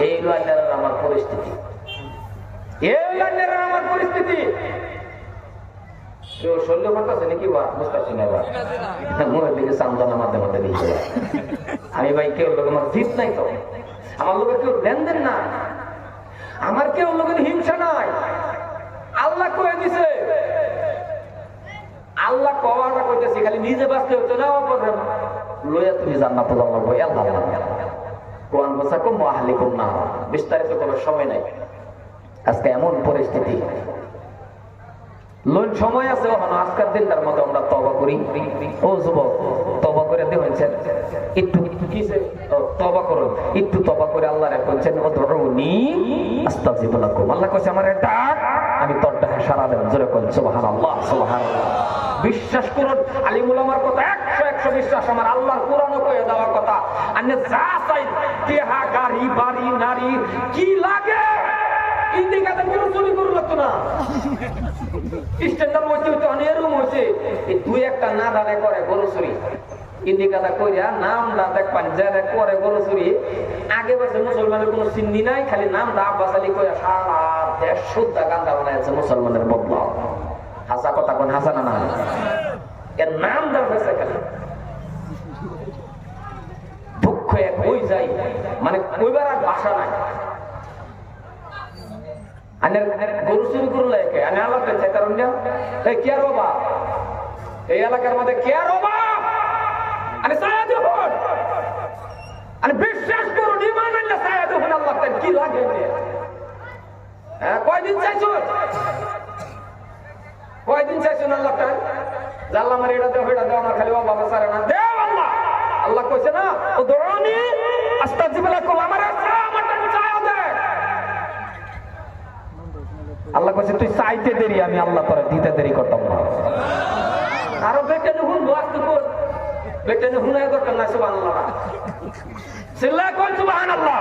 এই আমার পরিস্থিতি, আমার পরিস্থিতি। কেউ শল্য করতেছে নাকি বা বুঝতেছি না, এবার মনের দিকে সামদানা মাঝে মাঝে দিয়েছে। আমি ভাই কেউ লোক আমার জিত নাই, তো আমার লোকের কেউ লেনদেন না, আমার কেউ লোকের হিংসা নাই। আল্লাহ কয়ে দিছে, আল্লাহ কওয়াটা কইতেছি, খালি নিজে বাঁচতে হতো না, লইয়া তুমি জান্নাতে যাওয়া বই আল্লাহ কোরআন বসাকুম ওয়া আহলিকুম না, বিস্তারিত করার সময় নাই। আজকে এমন পরিস্থিতি, লোন সময় আছে, ওখানে আজকের দিনটার মতো আমরা তওবা করি। ও যুবক, তওবা করে দিয়েছেন একটু, কিসে তওবা করুন, একটু তওবা করে আল্লাহ বলছেন উদউনি আস্তাজিব লাকুম। আল্লাহ কইছে আমারে ডাক, আমি তোর ডাকে সাড়া দেব। জোরে কোন সুবহানাল্লাহ, সুবহানাল্লাহ। বিশ্বাস করুন, আলিম উলামার কথা 100 বিশ্বাস, আমার আল্লাহর কোরআনও কয়ে দেওয়ার কথা। আপনি যা চাই, দেহা, গাড়ি, বাড়ি, নারী, কি লাগে ইন্ডিকেটর কেউ চুরি করে লাগতো না। স্ট্যান্ডার্ড হইতে হইতে অনেরকম হয়েছে, এই দুই একটা না দানে করে গরু চুরি, ইন্ডিকেটর কইরা নামটা দেখবেন যারা করে গরু চুরি। আগে বছর মুসলমানের কোনো চিন্নি নাই, খালি নামটা আব্বাস আলী কইরা সারা দেশ শুদ্ধা গান্ধা বানাইছে মুসলমানের বদলা। হাসা কথা কোন, হাসা না, এর নাম দেওয়া হয়েছে খালি। দুঃখ এক হয়ে যায়, মানে কইবার আর ভাষা নাই। গরু চুরি করলে আল্লাহ কারণ কে আর বাবা এই এলাকার মধ্যে কে আর বাবা বিশ্বাস করুন, ইমান আল্লাহ সায়াদ হন। আল্লাহ কি লাগে কয়দিন চাইছো, কয়দিন চাইছেন আল্লাহ জানলা আমার এটা দেও, এটা দেও, আমার খালি বাবা সারে না দেও। আল্লাহ আল্লাহ কইছে না উদউনি আস্তাজিব লাকুম, আমার আল্লাহ কাছে তুই চাইতে দেরি, আমি আল্লাহ তোরা দিতে দেরি করতাম না। আরো বেটে নুন কর, বেটে নুন দরকার না। সুবহানাল্লাহ, চিল্লা কোন সুবহানাল্লাহ।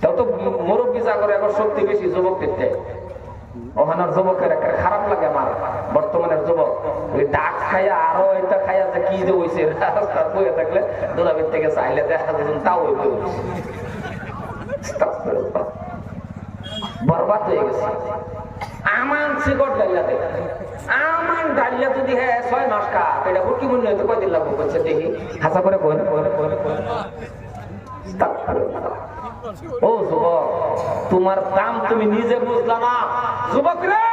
তাও তো মুরব্বি যা করে এখন শক্তি বেশি যুবক দেখতে, ওখানের যুবকের একটা খারাপ লাগে আমার। বর্তমানের যুবক ওই ডাক খাইয়া আরো এটা খাইয়া যে কি যে হইছে, রাস্তা বইয়ে থাকলে দোলাবের থেকে চাইলে দেখা যাবেন তাও ওই বই বরবাদ হয়ে গেছে। আমান সিগট ডালিয়াতে, আমান ডালিয়া যদি হ্যাঁ 6 মাস খা, এটা ভর্তি মূল্য হয়তো কয়দিন লাগবো করছে দেখি, হাসা করে কই। ও যুবক, তোমার দাম তুমি নিজে বুঝলা না। যুবক রে,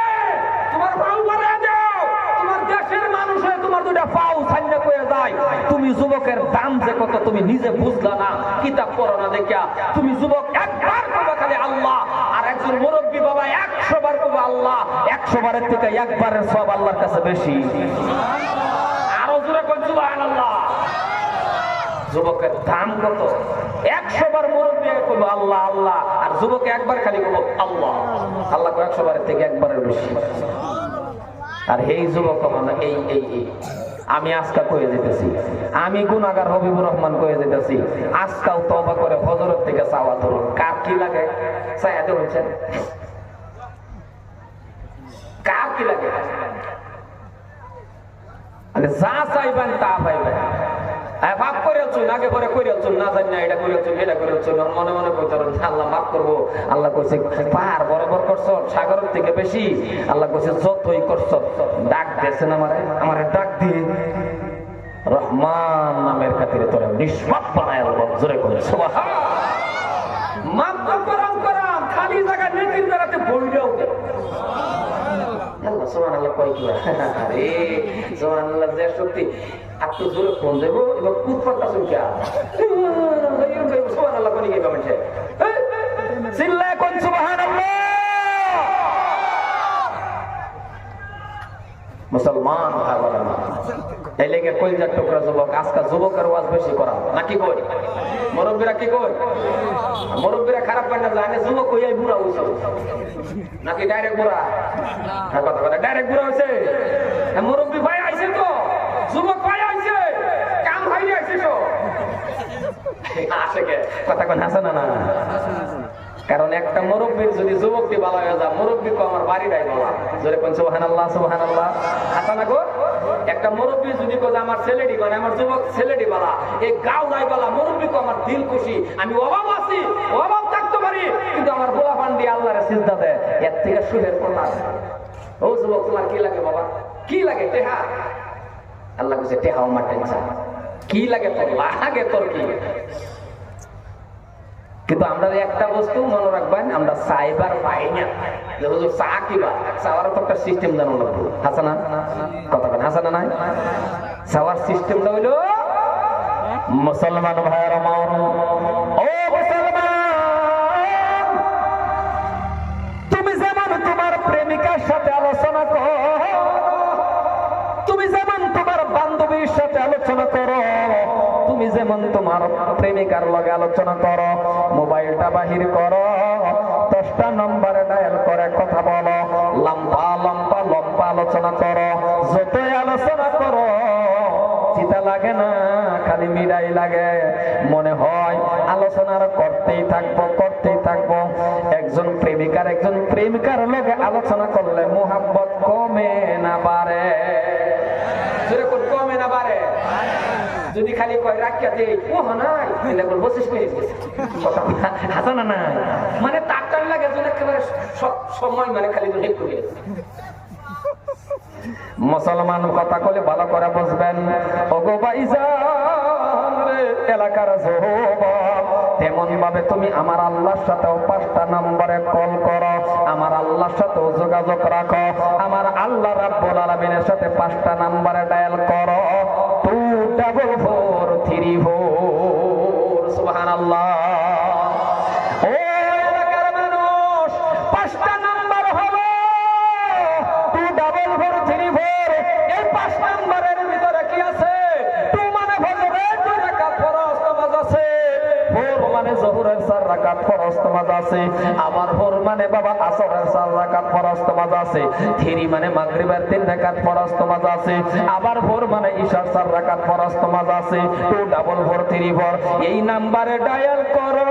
তোমার পাও বাড়ায় দাও, তোমার দেশের মানুষ হয়ে তোমার দুটা পাও ছাইনা কয়ে যায়। তুমি যুবকের দাম যে কত তুমি নিজে বুঝলা না, কিতাব পড়ো না দেখিয়া। তুমি যুবক একবার কবা খালি আল্লাহ, আর একজন মুরব্বী বাবা 100 বার কবা আল্লাহ, 100 বারের থেকে একবারের সব আল্লাহর কাছে বেশি। আরো জোরে কই সুবহানাল্লাহ। যুবকের দাম কত, 100 বার মুরব্বী কইবো আল্লাহ আল্লাহ, আর যুবক একবার খালি কইবো আল্লাহ আল্লাহ, 100 বারের থেকে একবারের বেশি। আর এই যুবক মানে এই আমি আজকা কয়ে যেতেছি, আমি গুনাহগার হবিবুর রহমান কয়ে যেতেছি, আজকাও তওবা করে হযরত থেকে চাওয়া ধরুন। কার কি লাগে চাইতে হয়েছে, কার কি লাগে, যা চাইবেন তা পাইবেন। ভাব করে আগে পরে করে না জানি না, এটা করে এটা করে মনে মনে করতে আল্লাহ মাফ করবো। আল্লাহ কইছে পাহাড় বরাবর করছো, সাগরের থেকে বেশি। আল্লাহ কইছে যতই করছো, ডাক দিয়েছেন আমার ডাক দিয়ে রহমান নামের খাতিরে তোরা নিষ্পাপ বানায় জোরে করে সুবহানাল্লাহ। মাফ করাম করাম খালি জায়গা নেকির বেড়াতে বইলেও আল্লাহ সুবহানাল্লাহ কয় কি আরে সুবহানাল্লাহ যে সত্যি একটু জোরে ফোন দেবো এবার কুৎপাটা শুনছা সুবহানাল্লাহ কোনি গেবা মানে চিল্লায় কোন সুবহানাল্লাহ। মুসলমান ভাইরা এই লেগে কইজার টুকরা যুবক, আজকাল যুবকের ওয়াজ বেশি করা নাকি কই, মুরব্বীরা কি কই, মুরব্বীরা খারাপ পায় না জানে যুবক কইয়াই বুড়া হইছে নাকি ডাইরেক্ট বুড়া, কথা কথা ডাইরেক্ট বুড়া হইছে। মুরব্বী ভাই আইছে তো, যুবক ভাই আইছে, কাম ভাই আইছে তো আসে কে কথা কোন হাসা না কারণ একটা মুরব্বীর যদি যুবকটি ভালো হয়ে যায়, মুরব্বী কো আমার বাড়িটাই বলা, জোরে কোন সুবহানাল্লাহ সুবহানাল্লাহ। হাসা না গো, একটা মুরব্বী যদি কো আমার ছেলেটি মানে আমার যুবক ছেলেটি বলা, এই গাও নাই বলা, মুরব্বী কো আমার দিল খুশি, আমি অভাব আছি, অভাব থাকতে পারি, কিন্তু আমার গোলা পান্ডি আল্লাহরে সিজদা দেয়, এর থেকে সুখের কোনা। ও যুবক, তোমার কি লাগে বাবা? কি লাগে? টেহা। আল্লাহ কইছে টেহা আমার টেনশন কি লাগে তোর? লাগে তোর কি? কিন্তু আমরা একটা বস্তু মনে রাখবেন, আমরা সাইবার পাই না। চা কিবা চাওয়ার তো একটা সিস্টেম জানো লাগবে। হাসানা কথা বলেন, হাসানা নাই? চাওয়ার সিস্টেমটা হইলো মুসলমান ভাইয়ের আমার, ও মুসলমান, তুমি যেমন তোমার প্রেমিকার সাথে আলোচনা করো, তুমি যেমন তোমার বান্ধবীর সাথে আলোচনা করো, তুমি যেমন তোমার প্রেমিকার লগে আলোচনা করো, মোবাইলটা বাহির করো, 10টা নম্বরে ডায়াল করে কথা বলো, লম্বা লম্বা লম্বা আলোচনা করো, যতই আলোচনা করো চিতা লাগে না, খালি মিরাই লাগে। মনে হয় আলোচনার করতেই থাকবো করতেই থাকবো। একজন প্রেমিকার একজন প্রেমিকার লগে আলোচনা করলে মোহাব্বত কমে না বাড়ে? যেরকম কমে না বাড়ে? যদি খালি কয় রাখিয়া দেই ও নাই এটা বলবো শেষ করে কথা হাসানা নাই, মানে তার টান লাগে যদি একেবারে সব সময় মানে খালি হেক করে। মুসলমান কথা কলে ভালো করে বুঝবেন। ওগো ভাইজান রে এলাকার যুবক, তেমন ভাবে তুমি আমার আল্লাহর সাথেও 5টা নম্বরে কল করো, আমার আল্লাহর সাথেও যোগাযোগ রাখো, আমার আল্লাহ রাব্বুল আলামিনের সাথে 5টা নম্বরে ডায়াল করো, 24434। সুবহানাল্লাহ। ও এলাকার মানুষ, 5টা নাম্বার হলো 24434। এই 5 নাম্বারের ভিতরে কি আছে? 2 মানে ফজরের 2 রাকাত ফরজ নামাজ আছে, 4 মানে যোহরের 4 রাকাত ফরজ নামাজ আছে, আবার 4 মানে বাবা আসরের 4 রাকাত ফরজ নামাজ আছে, 3 মানে মাগরিবের 3 রাকাত ফরজ নামাজ আছে, আবার 4 মানে ইশার 4 রাকাত ফরজ নামাজ আছে। 24434 এই নম্বরে ডায়াল করো,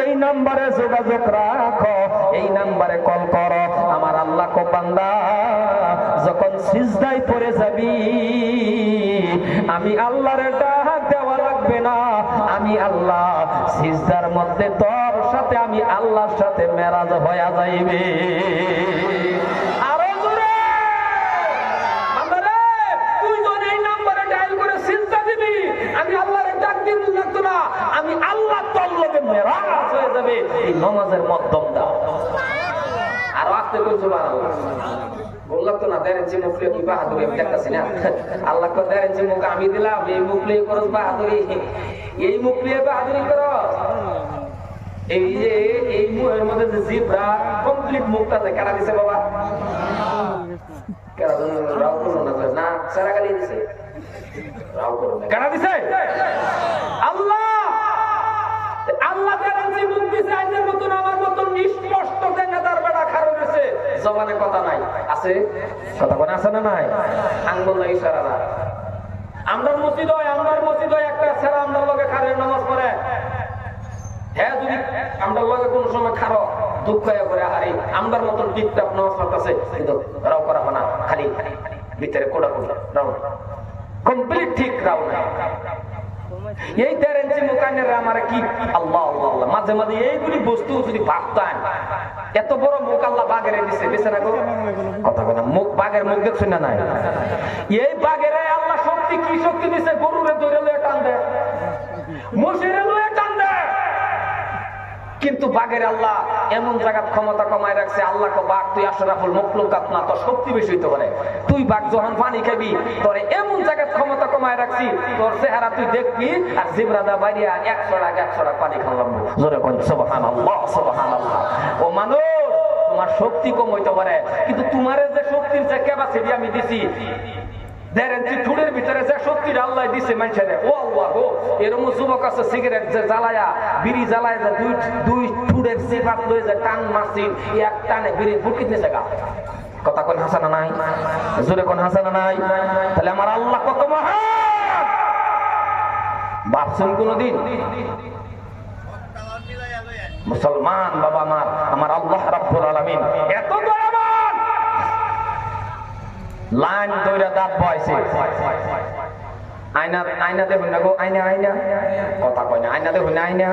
এই নম্বরে যোগাযোগ রাখো, এই নম্বরে কল করো। আমার আল্লাহ কো বান্দা যখন সিজদায় পড়ে যাবি, আমি আল্লাহর ডাক দেওয়া লাগবে না, আমি আল্লাহ সিজদার মধ্যে তোর সাথে আমি আল্লাহর সাথে মেরাজ হয়ে যাইবে। আরো জোরে বান্দারে, তুই যদি এই নম্বরে ডায়াল করে সিজদা দিবি, আমি আল্লাহর ডাক দিব লাগতো না, আমি আল্লাহ তোর লগে মেরাজ হয়ে যাবে। এই নামাজের মাধ্যম দাও। আর আস্তে করে সুবহানাল্লাহ বললাম তো না, দেরেঞ্চি মুফলি কি বাহাদুরি আমি দেখতেছি না। আল্লাহ কো দেরেঞ্চি মুখ আমি দিলাম, এই মুফলি করস বাহাদুরি, এই মুফলি বাহাদুরি করস। এই যে এই মুখের মধ্যে যে জিব্রা কমপ্লিট মুখটা যে কাটা দিছে বাবা, কাটা রাও করো না, সারা গালি দিছে, রাও করো না, কাটা দিছে আল্লাহ। আল্লাহ দেরেঞ্চি মুখ দিছে, আইনের মতন আমার মতন নিষ্পষ্ট নেতার বেড়া খারো গেছে, জবানে কথা নাই, আছে কথা কোন আছে না নাই? আঙ্গুল নাই, ইশারা না। আমরা মসজিদ হয় একটা ছেড়া আমরা লগে খারে নামাজ পড়ে, হ্যাঁ যদি আমরা লগে কোন সময় খারো দুঃখ হয়ে করে হারি, আমরার মতন টিপটাপ নামাজ পড়তেছে, কিন্তু রাও করা না, খালি ভিতরে কোড়া কোড়া রাও কমপ্লিট ঠিক রাও না। এই দেরেঞ্চি মুকানের আমার কি আল্লাহ আল্লাহ আল্লাহ, মাঝে মাঝে এইগুলি বস্তু যদি ভাবতাম, এত বড় মুখ আল্লাহ বাঘের দিছে, দিছে না গো কথা বলে, মুখ বাঘের মুখ দেখছেন না নাই? এই বাঘের আল্লাহ শক্তি কি শক্তি দিছে, গরুরে ধরে লয়ে টান দেয়, মশিরে লয়ে টান দেয়, কিন্তু বাঘের আল্লাহ এমন জায়গার ক্ষমতা কমায় রাখছে। আল্লাহ কো বাঘ তুই আশরাফুল মাখলুকাত না, তোর শক্তি বেশি হইতে পারে, তুই বাঘ যখন পানি খাবি তোর এমন জায়গার ক্ষমতা কমায় রাখছি, তোর চেহারা তুই দেখবি আর জিবরাদা বাইরিয়া 100 টাকা পানি খাওয়ালাম। জোরে কোন সুবহানাল্লাহ সুবহানাল্লাহ। ও মানুষ, তোমার শক্তি কম হইতে পারে, কিন্তু তোমার যে শক্তির যে ক্যাপাসিটি আমি দিছি, দেরেঞ্চি ঠুড়ের ভিতরে যে শক্তিটা আল্লাহ দিছে মানুষের, ও আল্লাহ গো, এরকম যুবক আছে সিগারেট যে জ্বালায়া বিড়ি জ্বালায় যে দুই ঠুড়ের সিফাত লয়ে যে টান মারছি, এক টানে বিড়ি ফুটকিত নিছে গা। কথা কোন হাসানা নাই? জোরে কোন হাসানা নাই? তাহলে আমার আল্লাহ কত মহান ভাবছেন কোনদিন? মুসলমান বাবা আমার আল্লাহ রাব্বুল আলামিন এত দয়াবান, লাইন ধরে দাঁত বয়সে আয়না দেখুন না গো, আয়না কথা কয় না, আয়না দেখুন না, আয়না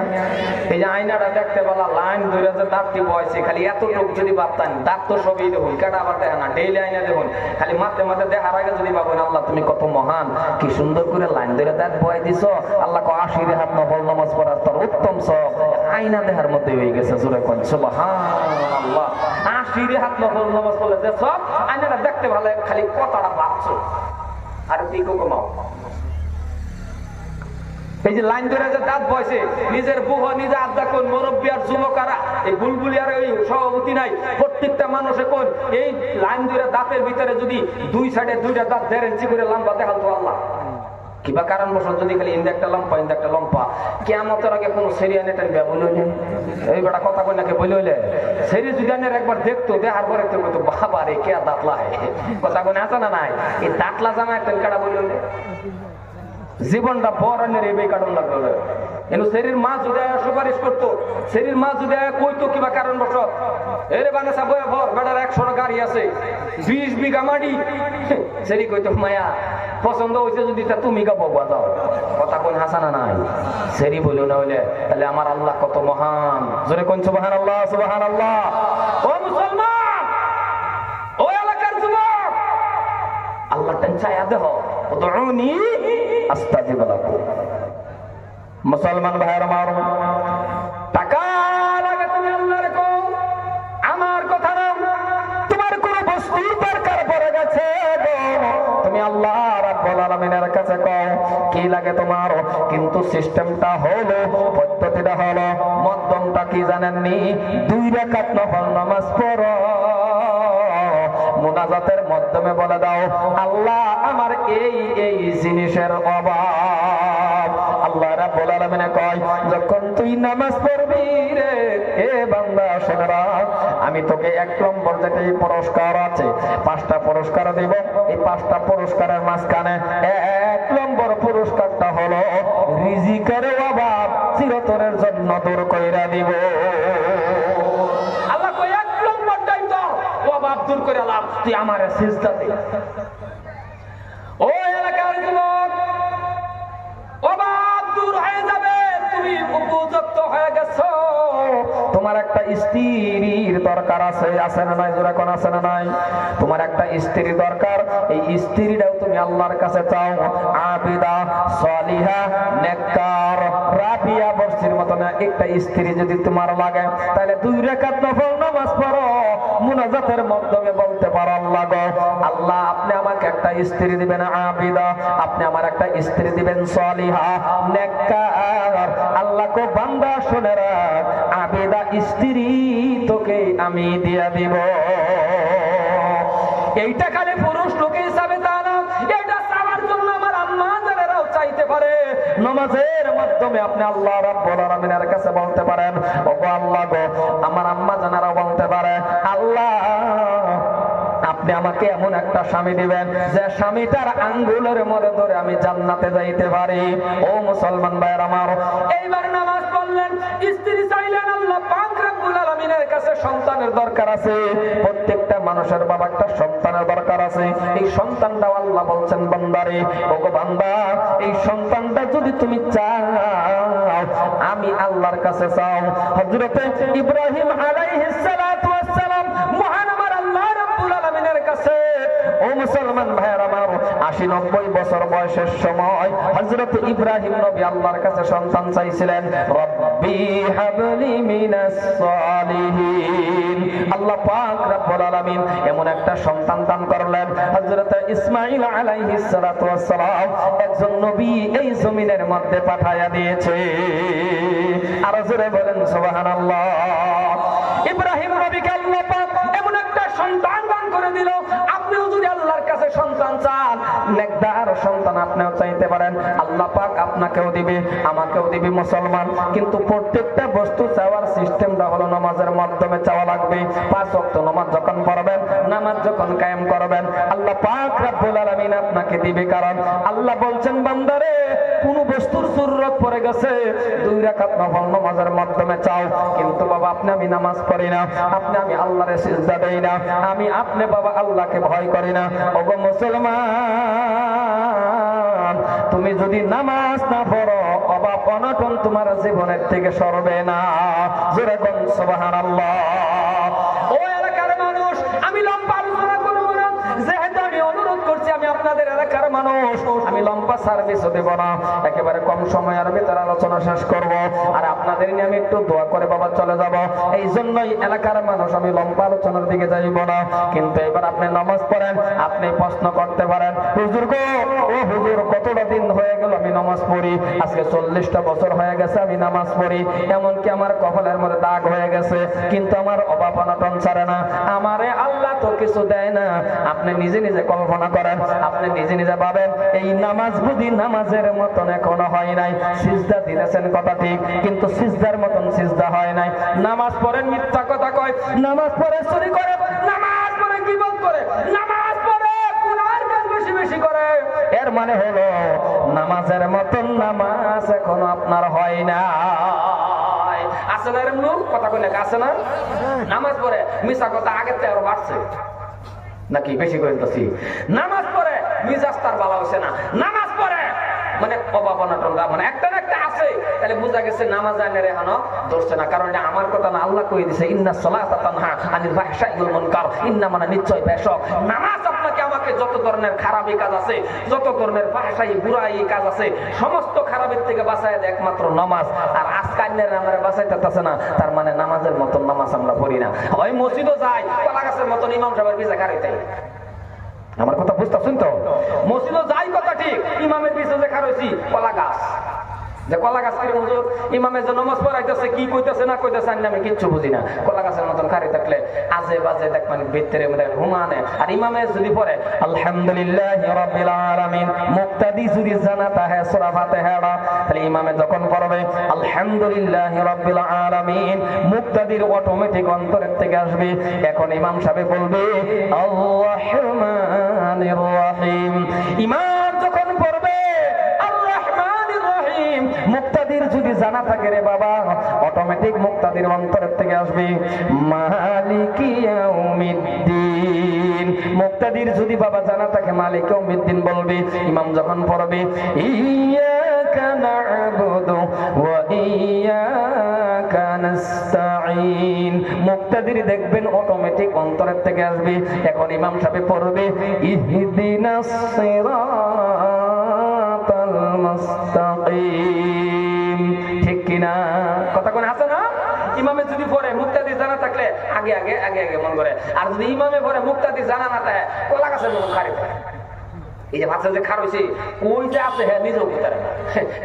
এই যে আয়নাটা দেখতে বলা লাইন ধরে যে দাঁতটি বয়সে খালি এত লোক যদি ভাবতেন দাঁত তো সবই দেখুন, কাটা আবার দেখে না, ডেইলি আয়না দেখুন, খালি মাঝে দেখার আগে যদি ভাবেন আল্লাহ তুমি কত মহান, কি সুন্দর করে লাইন ধরে দাঁত বয় দিছ, আল্লাহ কো 80 হাত নফল নামাজ পড়ার তোর উত্তম সব আয়না দেখার মধ্যে হয়ে গেছে। জোরে কোন সুবহানাল্লাহ। 80 হাত নফল নামাজ পড়লে যে সব আয়নাটা দেখতে ভালো, খালি কথাটা ভাবছো আর কি কমাও। এই যে লাইন ধরে যে দাঁত বয়সে নিজের বুহ নিজে আড্ডা কোন মুরব্বী আর যুবকারা এই বুলবুলি আর ওই সভাপতি নাই, প্রত্যেকটা মানুষে কোন এই লাইন ধরে দাঁতের ভিতরে যদি দুই সাইডে দুইটা দাঁত 1.5 ইঞ্চি করে লম্বা দেখাল তো আল্লাহ কিবা কারণ বসত যদি খালি ইন্দা একটা লম্পা কিয়ামতের আগে কোন সেরিয়ান এটা বলে হইলে এই বেটা কথা কই নাকি বলে হইলে সেরি জুদানের একবার দেখতো, দেখার পরে তো কইতো বাবা রে কে দাঁতলা হয়, কথা কই আছে না নাই, এই দাঁতলা জামা একটা কাটা বলে হইলে জীবনটা বরণের এই কারণ লাগলো। কিন্তু শরীর মা যদি সুপারিশ করতো, শরীর মা যদি কইতো কিবা কারণ বস এরে বানেসা বয়ে ভর বেটার 100 গাড়ি আছে 20 বিঘা মাটি, সেরি কইতো মায়া পছন্দ হয়েছে যদি তা তুমি গা বগুয়া যাও, কথা কোন হাসানা নাই, সেরি বলিও না হইলে তাহলে আমার আল্লাহ কত মহান। জোরে কোন সুবহানাল্লাহ সুবহানাল্লাহ। ও মুসলমান, ও এলাকার যুবক, আল্লাহ টান চায়া দেহ উদউনি আস্তাজিব লাকুম। মুসলমান ভাইরা আমার, টাকা লাগে তুমি আল্লাহর কো, আমার কথা না, তোমার কোন বস্তুর দরকার পড়ে গেছে গো, তুমি আল্লাহ রাব্বুল আলামিনের কাছে কও কি লাগে তোমার। কিন্তু সিস্টেমটা হলো, পদ্ধতিটা হলো, মধ্যমটা কি জানেননি, 2 রাকাত নফল নামাজ পড়ো, মুনাজাতের মাধ্যমে বলে দাও আল্লাহ আমার এই জিনিসের অভাব। আল্লাহ রাব্বুল আলামিন কয় যখন তুই নামাজ পড়বি রে এ বান্দা শোনা, আমি তোকে 1 নম্বর যেটাই পুরস্কার আছে 5টা পুরস্কার দেব, এই 5টা পুরস্কারের মাঝখানে 1 নম্বর পুরস্কারটা হলো রিজিকের অভাব চিরতরের জন্য দূর কইরা দিব। আল্লাহ কয় 1 নম্বরটাই তো অভাব দূর করে লাভ, তুই আমারে সিজদা দে। ও এলাকার যুবক, অভাব দূর হয়ে যাবে, তুমি উপযুক্ত হয়ে গেছো। তোমার একটা স্ত্রীর দরকার আছে না নাই, জোরে কোন আছে না নাই, তোমার একটা স্ত্রী দরকার, এই স্ত্রীটাও তুমি আল্লাহর কাছে চাও, আবিদা সালিহা নেককার রাবিয়া বর্ষির মত না একটা স্ত্রী যদি তোমার লাগে তাহলে 2 রাকাত নফল নামাজ পড়ো, মুনাজাতের মাধ্যমে বলতে পারো আল্লাহ গো আল্লাহ আপনি আমাকে একটা স্ত্রী দিবেন আবিদা, আপনি আমার একটা স্ত্রী দিবেন সালিহা নেককার। আল্লাহ কো বান্দা শুনে রাখ, আবিদা স্ত্রী তোকে আমি দিয়া দিব। এইটা খালি পুরুষ লোকে হিসাবে তা না, এটা চাওয়ার জন্য আমার আম্মা যারাও চাইতে পারে। নামাজের মাধ্যমে আপনি আল্লাহ রাব্বুল আলামিনের কাছে বলতে পারেন ওগো আল্লাহ গো, আমার আম্মা জানারা বলতে পারে আল্লাহ আপনি আমাকে এমন একটা স্বামী দিবেন যে স্বামীটার আঙ্গুলের মধ্যে ধরে আমি জান্নাতে যাইতে পারি। ও মুসলমান ভাইয়ের আমার, এইবার নামাজ পড়লেন, স্ত্রী চাইলেন, আল্লাহ পাক রব্বুল আলামিনের কাছে সন্তানের দরকার আছে, প্রত্যেকটা মানুষের বাবা একটা সন্তানের দরকার আছে। এই সন্তানটা আল্লাহ বলছেন বান্দারে ওগো বান্দা এই সন্তানটা যদি তুমি চাও আমি আল্লাহর কাছে চাও। হযরত ইব্রাহিম আলাইহিস সালাতু ওয়াস সালাম মহান আমার আল্লাহ রাব্বুল আলামিনের কাছে, ও মুসলমান ভাইয়ের আমার, 80-90 বছর বয়সের সময় হযরত ইব্রাহিম নবী আল্লাহর কাছে সন্তান চাইছিলেন, রব্বি হাবলি মিনাস সালিহিন। আল্লাহ পাক রব্বুল আলামিন এমন একটা সন্তান দান করলেন, হযরত ইসমাঈল আলাইহিস সালাতু ওয়াস সালাম একজন নবী এই জমিনের মধ্যে পাঠায়া দিয়েছে। আর জোরে বলেন সুবহানাল্লাহ। ইব্রাহিম নবীকে আল্লাহ পাক এমন একটা সন্তান দান করে দিল। আপনিও যদি আল্লাহর কাছে সন্তান চান, নেকদার সন্তান আপনিও চাইতে পারেন, আল্লাহ পাক আপনাকেও দিবে আমাকেও দিবে মুসলমান। কিন্তু প্রত্যেকটা বস্তু চাওয়ার সিস্টেমটা হলো নামাজের মাধ্যমে চাওয়া লাগবে। 5 ওয়াক্ত নামাজ যখন পড়বেন, নামাজ যখন কায়েম করবেন, আল্লাহ পাক রব্বুল আলামিন আপনাকে দিবে। কারণ আল্লাহ বলছেন বান্দারে কোন বস্তুর জরুরত পড়ে গেছে 2 রাকাত নফল নামাজের মাধ্যমে চাও, কিন্তু বাবা আপনি আমি নামাজ পড়ি না, আপনি আমি আল্লাহরে সিজদা দেই না, আমি আপনি বাবা আল্লাহকে ভয় করি না। ওগো মুসলমান, তুমি যদি নামাজ না পড়ো অভাব অনটন তোমার জীবনের থেকে সরবে না। জোরে কোন সুবহানাল্লাহ। ও এলাকার মানুষ, আমি লম্বা আলোচনা করব না, যেহেতু আমি অনুরোধ করছি, আমি আপনাদের এলাকার মানুষ, আমি লম্বা সার্ভিসও দেব না, একেবারে কম সময়ের ভিতরে আলোচনা শেষ করব, আর আপনাদের নিয়ে আমি একটু দোয়া করে বাবা চলে যাব। এই জন্যই এলাকার মানুষ আমি লম্বা আলোচনার দিকে যাইব না। কিন্তু এবার আপনি নামাজ পড়েন, আপনি প্রশ্ন করতে পারেন, হুজুর গো, ও হুজুর কতটা দিন হয়ে গেল আমি নামাজ পড়ি, আজকে 40টা বছর হয়ে গেছে আমি নামাজ পড়ি, এমনকি আমার কপালের মধ্যে দাগ হয়ে গেছে, কিন্তু আমার অভাব অনটন ছাড়ে না, আমারে আল্লাহ তো কিছু দেয় না। আপনি নিজে নিজে কল্পনা করেন, আপনি নিজে নিজে ভাবেন, এই নামাজ বুঝি নামাজের মতন এখনো হয় নাই। সিজদা দিয়েছেন কথা ঠিক, কিন্তু সিজদার মতন সিজদা হয় নাই। নামাজ পড়েন মিথ্যা কথা কয়, নামাজ পড়ে চুরি করে, নামাজ পড়ে গীবত করে, নামাজ পড়ে গুনাহের কাজ বেশি বেশি করে। এর মানে হলো নামাজের মতন নামাজ এখনো আপনার হয় না। আছে না এরকম লোক? কথা কইলে আছে না? নামাজ পড়ে মিছা কথা আগের থেকে আরো বাড়ছে নাকি বেশি করে দিতেছি। নামাজ পড়ে মিজাজ তার ভালো হচ্ছে না, নামাজ পড়ে মানে অভাব অনটন মানে একটা না একটা আছে, তাহলে বোঝা গেছে নামাজ আইনের এখনো ধরছে না। কারণ এটা আমার কথা না, আল্লাহ কই দিছে ইন্নাস সালাতা তানহা আনিল ফাহশাই ওয়াল মুনকার, ইন্না মানে নিশ্চয় বেশক নামাজ আপনাকে আমাকে যত ধরনের খারাপি কাজ আছে, যত ধরনের ফাহশাই বুরাই কাজ আছে, সমস্ত খারাপের থেকে বাঁচায় দেয় একমাত্র নামাজ। আর আজকানের আমরা বাঁচাইতেছে না, তার মানে নামাজের মতন নামাজ আমরা পড়ি না। ওই মসজিদও যাই কলা গাছের মতন ইমাম সাহেবের পিছে খাড়াইতে, আমার কথা বুঝতেছেন তো? মসজিদও যাই কথা ঠিক, ইমামের পিছে যে খাড়াইছি কলা গাছ, যে কলা গাছ করে হুজুর ইমামের যে নামাজ পড়াইতেছে কি কইতেছে না কইতেছে আমি কিচ্ছু বুঝি না, কলা গাছের মতন খাড়ি থাকলে আজে বাজে দেখবেন ভিতরে ঘুমানে। আর ইমামে যদি পড়ে আলহামদুলিল্লাহি রাব্বিল আলামিন, মুক্তাদি যদি জানাতা হয় সূরা ফাতিহা, তাহলে ইমামে যখন পড়বে আলহামদুলিল্লাহি রাব্বিল আলামিন, মুক্তাদির অটোমেটিক অন্তরের থেকে আসবে। এখন ইমাম সাহেব বলবে আল্লাহুর রহমানির রহিম, ইমাম যখন পড়বে মুক্তাদির যদি জানা থাকে রে বাবা, অটোমেটিক মুক্তাদির অন্তরের থেকে আসবে মালিকি ইয়াউমিদ্দিন। মুক্তাদির যদি বাবা জানা থাকে মালিক ইয়াউমিদ্দিন বলবে। ইমাম যখন পড়বে ইয়্যাকা না'বুদু ওয়া ইয়্যাকা নাস্তাঈন, মুক্তাদির দেখবেন অটোমেটিক অন্তরের থেকে আসবে। এখন ইমাম সাহেব পড়বে ইহদিনাস সিরাতাল মুস্তাকিম, ঠিক কিনা? কথা কোন আছে না? ইমামে যদি পড়ে মুক্তাদি জানা থাকলে আগে আগে আগে আগে মন করে, আর যদি ইমামে পড়ে মুক্তাদি জানা না থাকে কলা গাছের মতন খাড়ি পায়। এই যে ভাবছে যে খারইছে কই যে আছে হ্যাঁ নিজেও কইতারে না,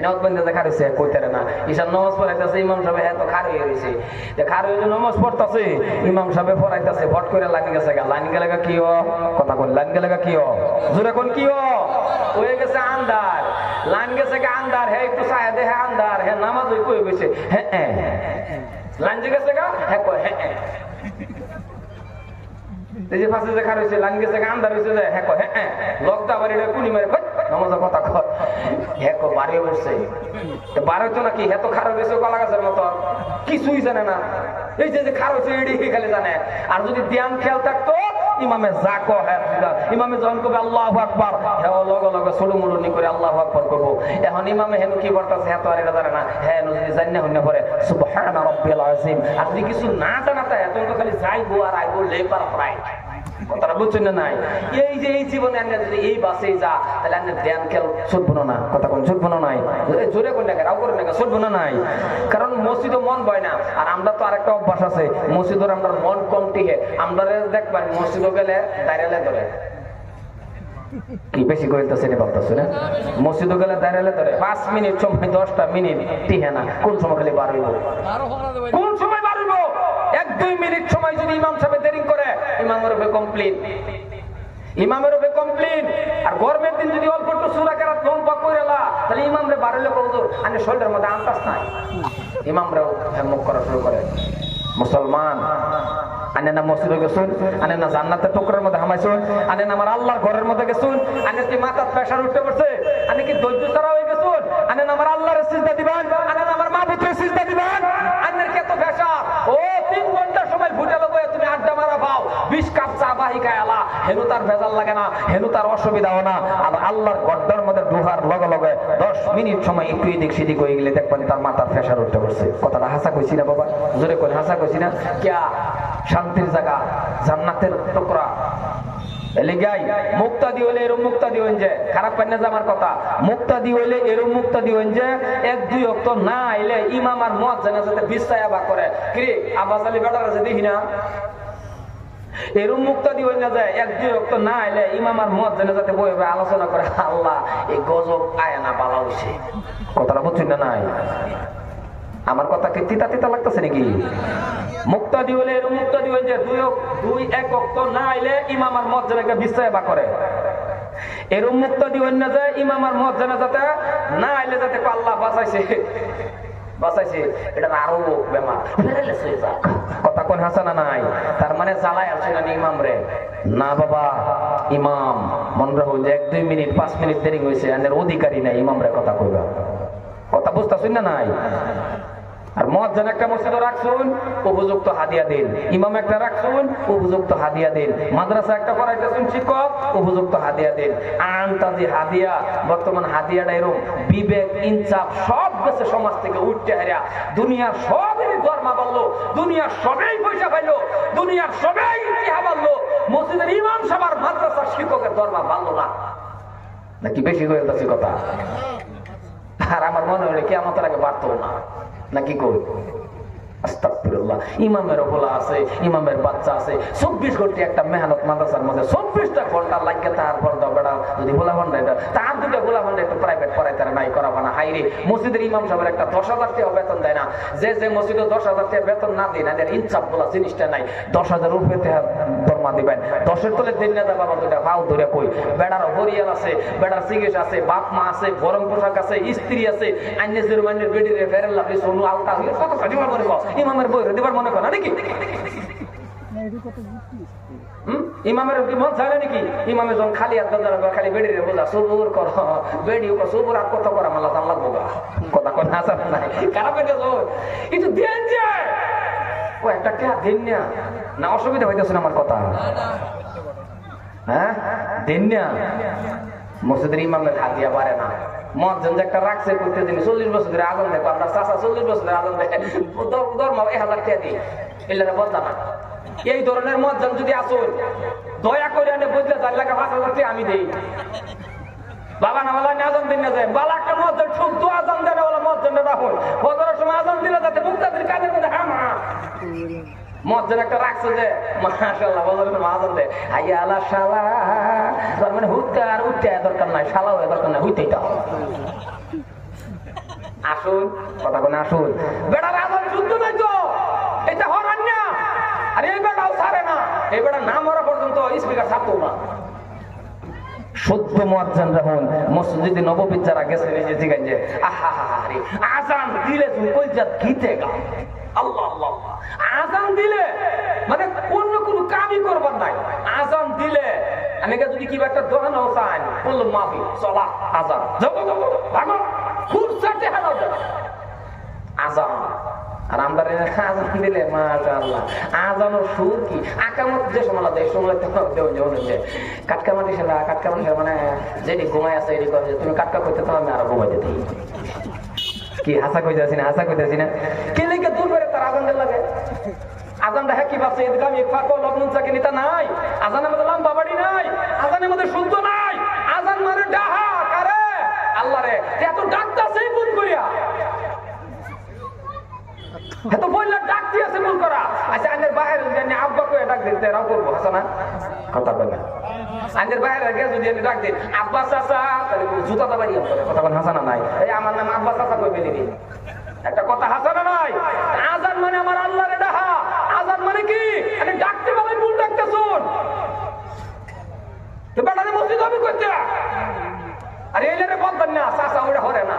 নামাজ পড়তে যে খারইছে কইতারে না। ঈশান নামাজ পড়াইতেছে ইমাম সাহেব হ্যাঁ তো খারই হইছে, যে খারই যে নামাজ পড়তাছে ইমাম সাহেব পড়াইতেছে ফট করে লাগি গেছে গা, লাইন গেলে কি হ কথা কই, লাইন গেলে কি হ জোরে কোন কি হ হয়ে গেছে আন্দার, লাইন গেছে গা আন্দার, হ্যাঁ একটু ছায়া দে হ্যাঁ আন্দার, হ্যাঁ নামাজ ওই কই গেছে হ্যাঁ লাইন যে গেছে গা হ্যাঁ কই হ্যাঁ এই যে ফাঁসে যে খার হয়েছে লাইন গেছে আন্দার হয়েছে যে হ্যাঁ হ্যাঁ লকদা বাড়ি কুনি মেরে নামাজের কথা কর হ্যাঁ বাড়ি উঠছে বাড়ি হতো নাকি হ্যাঁ তো খারাপ হয়েছে কলা গাছের মতো কিছুই জানে না। এই যে খার হয়েছে এডি খালি জানে। আর যদি ধ্যান খেয়াল থাকতো ইমামে যা কো হ্যাঁ ইমামে যখন কবে আল্লাহু আকবার হ্যাঁ লগে লগে ছোট মুড়নি করে আল্লাহু আকবার করবো। এখন ইমামে হেন কি বলতেছে হ্যাঁ তো আর এটা জানে না, হ্যাঁ যদি জান্না হইনা পড়ে সুবহানা রাব্বিল আযীম। আর যদি কিছু না জানাতে এখন তো খালি যাইবো আর আইবো লেপার প্রায় কথাটা বুঝছেন না নাই? এই যে এই জীবনে আমরা যদি এই বাসে যা তাহলে আমরা ধ্যান খেল ছুটবো না, কথা কোন ছুটবো না নাই, জোরে কোন টাকা রাও করে না ছুটবো না নাই। কারণ মসজিদও মন বয় না। আর আমরা তো আরেকটা অভ্যাস আছে, মসজিদের আমরা মন কম টিকে আমরা দেখবেন মসজিদও গেলে দাঁড়ালে ধরে কি বেশি কইতেছে রে ভাবতেছে না, মসজিদও গেলে দাঁড়ালে ধরে 5 মিনিট সময় 10টা মিনিট টিহে না, কোন সময় খালি বার হইব, কোন সময় বার হইব 1-2 মিনিট সময় যদি ইমাম সাহেব দেরি করে ইমামের উপরে কমপ্লেইন, ইমামের উপরে কমপ্লেইন। আর গরমের দিন যদি অল্প একটু সূরা কেরাত লম্বা কইরা তাহলে ইমামরে বাড়াইলে হুজুর আনে শরীরের মধ্যে আন্তাস নাই, ইমামরাও হেমক করা শুরু করে। মুসলমান আনে না মসজিদে গেছুন, আনে না জান্নাতের টুকরার মধ্যে হামাইছুন, আনে না আমার আল্লাহর ঘরের মধ্যে গেছুন, আনে কি মাথার প্রেসার উঠতে পড়ছে, আনে কি ধৈর্য ছাড়া হয়ে গেছুন, আনে না আমার আল্লাহর সিজদা দিবেন, ভাল লাগে না, হেনু তার অসুবিধাও না। আর আল্লাহর গড্ডার মধ্যে ঢোকার লগে লগে 10 মিনিট সময় একটু এদিক সেদিক হয়ে গেলে দেখবেন তার মাথার প্রেসার উঠতে পড়ছে। কথাটা হাসা কইছি না বাবা? জোরে করে হাসা কইছি না? কিয়া শান্তির জায়গা, জান্নাতের টুকরা। এলিগাই মুক্তাদি হইলে এরম মুক্তাদি হইন যে, খারাপ পাই না যে আমার কথা, মুক্তাদি হইলে এরম মুক্তাদি হইন যে 1-2 ওয়াক্ত না আইলে ইমাম আর মুয়াজ্জিনের সাথে বিছায়া বা করে কি আব্বাস আলী বেটার আছে দেখি না, এরম মুক্তাদি হইন না যায় 1-2 ওয়াক্ত না আইলে ইমাম আর মুয়াজ্জিনের সাথে বসে আলোচনা করে, আল্লাহ এই গজব আয়না বালা হইছে। কথাটা বুঝছেন না? নাই আমার কথা কি তিতা তিতা লাগতেছে নাকি? মুক্তাদি হলে এরকম মুক্তাদি হয়ে যায় 2-1 ওয়াক্ত না আইলে ইমাম আর মুয়াজ্জিনকে বিছায়া বা করে। এরকম মুক্তাদি হইন না যায় ইমাম আর মুয়াজ্জিন যাতে না আইলে যাতে আল্লাহ বাঁচাইছে বাঁচাইছে, এটা আরো বেমার ফেরেলেস হয়ে যাক। কথা কোন হাসানা নাই? তার মানে জ্বালায় আছে না ইমাম রে? না বাবা, ইমাম মনে রাখো যে 1-2 মিনিট 5 মিনিট দেরি হয়েছে, এর অধিকারী নাই ইমাম রে কথা কইবা। কথা বুঝতেছেন না? নাই আর মুয়াজ্জিন একটা মসজিদে রাখছুন, উপযুক্ত হাদিয়া দিন। ইমাম একটা রাখছুন, উপযুক্ত হাদিয়া দিন। মাদ্রাসা একটা করাইতেছেন শিক্ষক, উপযুক্ত হাদিয়া দিন। আনতাজি হাদিয়া, বর্তমান হাদিয়াটা এরকম বিবেক ইনসাফ সব গেছে সমাজ থেকে উঠতে হারিয়া। দুনিয়ার সবই ধর্মা বাড়লো, দুনিয়ার সবাই পয়সা পাইলো, দুনিয়ার সবাই ইতিহা বাড়লো, মসজিদের ইমাম সবার মাদ্রাসার শিক্ষকের ধর্মা বাড়লো না। নাকি বেশি হয়ে যাচ্ছে কথা? আর আমার মনে হলে কিয়ামতের আগে বাড়তো না নাকি? কই আস্তাগফিরুল্লাহ। ইমামের ওপলা আছে, ইমামের বাচ্চা আছে, 24 ঘন্টা একটা মেহনত মাদ্রাসার মধ্যে 24টা ঘন্টা লাগে। তারপর বেড়া যদি গোলা ভান্ডা তার 2টা গোলা ভান্ডা একটু প্রাইভেট পড়াইতে নাই করা বানা হাইরে। মসজিদের ইমাম সাহেবের একটা 10,000 টাকা বেতন দেয় না। যে মসজিদে 10,000 টাকা বেতন না দেয় না, এদের ইনসাফ বলা জিনিসটা নাই। 10,000 উপরে দরমা দিবেন, 10-এর তলে দিন না বাবা, 2টা ভাও ধরে কই। বেড়ার হরিয়াল আছে, বেড়ার চিকিৎসা আছে, বাপ মা আছে, গরম পোশাক আছে, স্ত্রী আছে, আইনের মাইনের বেডিরে ফেরেল লাগবে সোনু আলতা হইলে কত সাজিমা করে ইমামের বই দিবার মনে করে নাকি? ইমামের কি মন চায় নাকি? ইমামের যখন খালি হাত খালি বেডিরে বোঝা সবুর কর, বেডি সবুর আর কত করা মালা দাম লাগবো গা। কথা কথা আসা নাই খারাপ হয়ে গেছে একটু দেন যে ও একটা কে দিন না, অসুবিধা হইতেছে না আমার কথা? হ্যাঁ দিন না, মসজিদের ইমামের হাদিয়া পারে না। মুয়াজ্জিন যে একটা রাখছে করতে দিন 40 বছরের আগুন দেখো, আমরা চাচা 40 বছরের আগুন দেখে ধর্ম 1000 টাকা দিই, এলাকা বদলা না। এই ধরনের মুয়াজ্জিন যদি আসুন, দয়া করে এনে বদলে 4 লাখ 5,000 টাকা আমি দেই। বাবা না বলা আজান দিন না যায়, বালা একটা মুয়াজ্জিন শুদ্ধ আজান দেয় বলে মুয়াজ্জিনটা রাখুন। ফজরের সময় আজান দিলে যাতে মুক্তাদির কাজের মধ্যে হামা মুয়াজ্জিন একটা রাখছে যে মাশাআল্লাহ ফজরের সময় আজান দেয়, হাইয়া আলা শালা, তার মানে হুটতে আর উঠতে দরকার নাই, শালা হয়ে দরকার নাই, হইতেই দাও। আসুন কথা কোন আসুন, বেটার আজান শুদ্ধ নাই তো এটা হরান না। আর এই বেটাও ছাড়ে না, এই বেটা না মরা পর্যন্ত স্পিকার ছাড়তো না। শুদ্ধ মুয়াজ্জিন রাখুন। মসজিদে নববীর যারা গেছে নিজে জিগাই যে আহা রে আজান দিলে তুমি কলজাত গীতে গা, আল্লাহ আল্লাহ। আজান দিলে মানে অন্য কোনো কামই করবার নাই। আজান দিলে অনেকে যদি কিবা একটা দোকান চান বললো মাফি চলা আজান ভাগো খুব চাটে হারাও আজান। আর আমরা আজান দিলে মাশাআল্লাহ আজানোর সুর কি আকামত যে সময় দেয় সময় কাটকা মাটি সেলা কাটকা মাটি মানে যেটি ঘুমাই আছে এটি করে তুমি কাটকা করতে তো আমি আরো ঘুমাইতে দিই। কি হাসা কইতে আসি না, হাসা কইতে আসি না, কে লেগে দূর করে তার আজান লাগে। আজানটা হ্যাঁ কি ভাবছে এদিকে আমি ফাঁকো লগ্ন চাকে নিতা নাই, আজানের মধ্যে লম্বা বাড়ি নাই, আজানের মধ্যে শুদ্ধ নাই। আজান মানে ডাহা কারে আল্লাহ রে, এত ডাকতা সেই ভুল করিয়া এত বললে ডাক দিয়েছে ভুল করা। আচ্ছা আইনের বাইরে যদি আব্বা করে ডাক দিতে রাও করবো হাসা না কথা বলে আইনের বাইরে গিয়ে যদি আমি ডাক দিন আব্বা চাচা তাহলে জুতাটা বাড়িয়ে কথা বলে হাসা না নাই, এই আমার নাম আব্বা চাচা করে বেরিয়ে দিন একটা কথা হাসা না নাই। আজান মানে আমার আল্লাহরে ডাহা। আজান মানে কি আমি ডাকতে পারলে ভুল ডাকতে শুন তো বেটারে মসজিদ আমি করতে আর এই লেরে বলতেন না চাচা ওটা হরে না।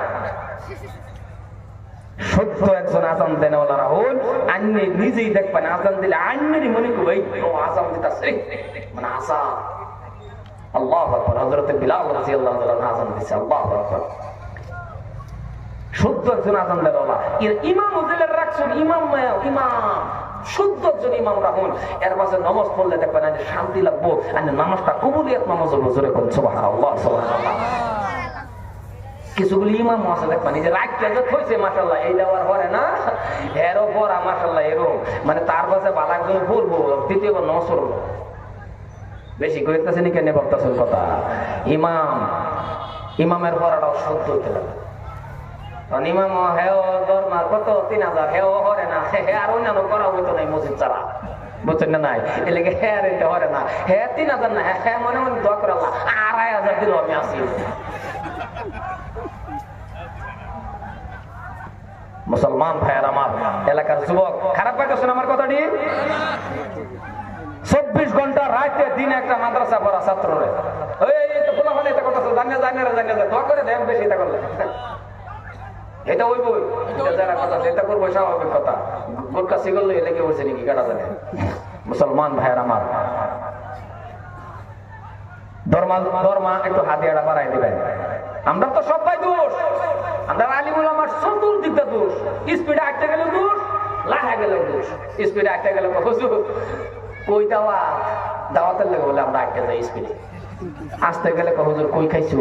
সত্য একজন আজান দেন ওনারা হন আন্নি নিজেই দেখবেন আজান দিলে আন্নেরই মনে করবে ও আজান দিতেছে মানে আজান। আল্লাহু আকবার। হযরত বিলাল রাদিয়াল্লাহু তাআলা আজান দিছে, আল্লাহু আকবার। সত্য একজন আজান দেন ওলা ইমাম ওদের রাখছেন, ইমাম শুদ্ধ যদি ইমাম রাখুন এর মাঝে নামাজ পড়লে দেখবেন যে শান্তি লাগবো, আর নামাজটা কবুলিয়াত নামাজ হলো। জোরে কোন সুবহানাল্লাহ সুবহানাল্লাহ। কিছুগুলি ইমাম আছে দেখবেন এই যে রাখতে যে থইছে মাশাআল্লাহ, এই দেওয়ার পরে না এরও পড়া মাশাআল্লাহ এরও মানে তার কাছে বালাক জন্য পড়বো, দ্বিতীয়বার নামাজ পড়বো। বেশি কইতেছেন কেন ভাবতেছেন কথা? ইমামের পড়াটাও শুদ্ধ হইতে লাগে। ইমাম হেও দরমা কত 3000 হেও হরে না, হে আর অন্যান্য করা হইতো নাই মসজিদ ছাড়া, বুঝছেন না? নাই এলাকা হে আর এটা হরে না, হে 3000 না, হ্যাঁ মনে মনে দোয়া করে আল্লাহ 2500 দিল আমি আসি। মুসলমান ভাইয়ের আমার, এলাকার যুবক খারাপ পাইতেছেন আমার কথাটি? 24 ঘন্টা রাতে দিন একটা মাদ্রাসা পড়া ছাত্ররে এই তো বলা হলে এটা কথা জানিয়ে দোয়া করে দেন বেশি এটা করলে এটা ওই বই যারা কথা এটা করবো স্বাভাবিক কথা। গোটকা সিগল লেগে বসে নাকি কাটা জানে। মুসলমান ভাইয়ের আমার, ধর্মা একটু হাতিয়াটা বাড়াই দিবেন। আমরা তো সবাই দোষ, আমরা আলিমুল আমার চতুর্দিকটা দোষ। স্পিডে আটতে গেলে দোষ, লাহা গেলে দোষ। স্পিডে আটতে গেলে হুজুর কই দাওয়াতের লেগে বলে আমরা আটকে যাই স্পিডে। আসতে গেলে হুজুর কই খাইছো,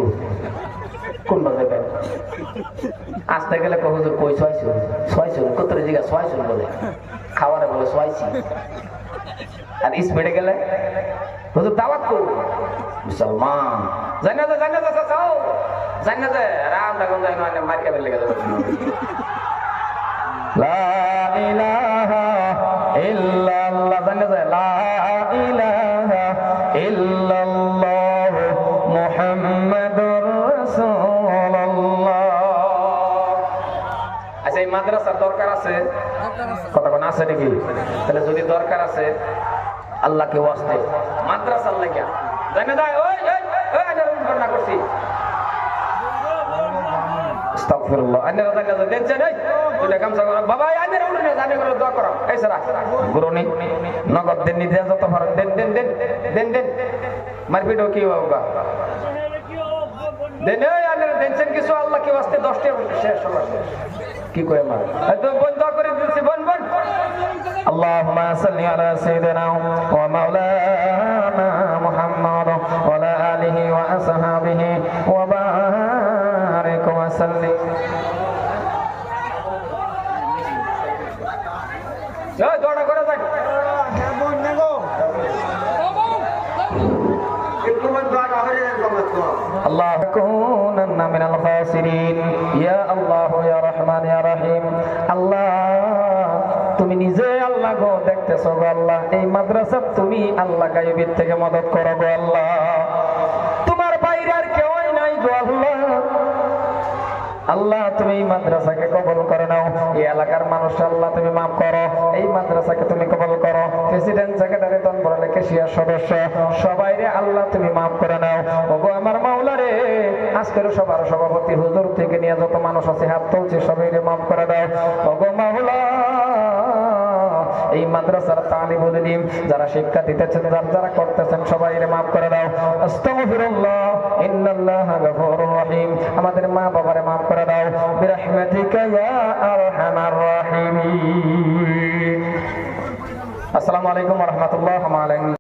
কোন বাজার আসতে গেলে হুজুর কই ছয়ছো কত জায়গা ছয়ছো বলে, খাওয়ারে বলে ছয়ছি। আর স্পিডে গেলে হুজুর দাওয়াত কো মুসলমান জানা রাম রাগন যাই না মার খাবে লেগে যাবে। লা ইলাহা ইল্লাল্লাহ জানা যায়, লা ইলাহা ইল্লাল্লাহ মুহাম্মাদুর রাসূলুল্লাহ। আচ্ছা এই মাদ্রাসার দরকার আছে? কতক্ষণ আছে নাকি? তাহলে যদি দরকার আছে আল্লাহকে ওয়াস্তে মাদ্রাসা লাগিয়া জানা যায় ওই ঘটনা করছি আস্তাগফিরুল্লাহ। আন্নারা জানা যায় দেন এই দুইটা কামসা করো বাবা, আন্নারা উঠে না জানে করে দোয়া করো। এই সারা গুরুনি নগদ দেন নিতে যত ফারক দেন মারপিট কি হোগা দেন এই আন্নারা দেনছেন কিছু আল্লাহকে ওয়াস্তে 10টা শেষ হলো কি কয় আমার তো বন্ধ করে দিছি বন اللهم صل على سيدنا ومولانا محمد وعلى آله وأصحابه وبارك وسلم. يا دعنا كره যান الله كوننا من الخاسرين يا الله يا رحمن يا رحيم. الله তুমি নিজে আল্লাহ গো দেখতেছো গো আল্লাহ, এই মাদ্রাসা তুমি আল্লাহ গায়বের থেকে মদদ করো গো আল্লাহ, তোমার বাইরে আর কেউই নাই গো আল্লাহ। আল্লাহ তুমি এই মাদ্রাসাকে কবুল করে নাও, এই এলাকার মানুষ আল্লাহ তুমি মাফ করো, এই মাদ্রাসাকে তুমি কবুল করো, প্রেসিডেন্ট সেক্রেটারি তনবরলে কেশিয়ার সদস্য সবাইরে আল্লাহ তুমি মাফ করে নাও। ওগো আমার মাওলা রে, আজকের সবার সভাপতি হুজুর থেকে নিয়ে যত মানুষ আছে হাত তুলছে সবাইরে মাফ করে দাও। ওগো মাওলা এই মাদ্রাসার তালিবুল ইলম যারা শিক্ষা দিতেছেন যারা করতেছেন সবাইরে মাফ করে দাও। আস্তাগফিরুল্লাহ ইন্নাল্লাহা গফুরুর রহিম। আমাদের মা বাবারে মাফ করে দাও বিরহমাতিকা ইয়া আরহামার রাহিমিন। আসসালামু আলাইকুম ওয়া রাহমাতুল্লাহি ওয়া বারাকাতুহু।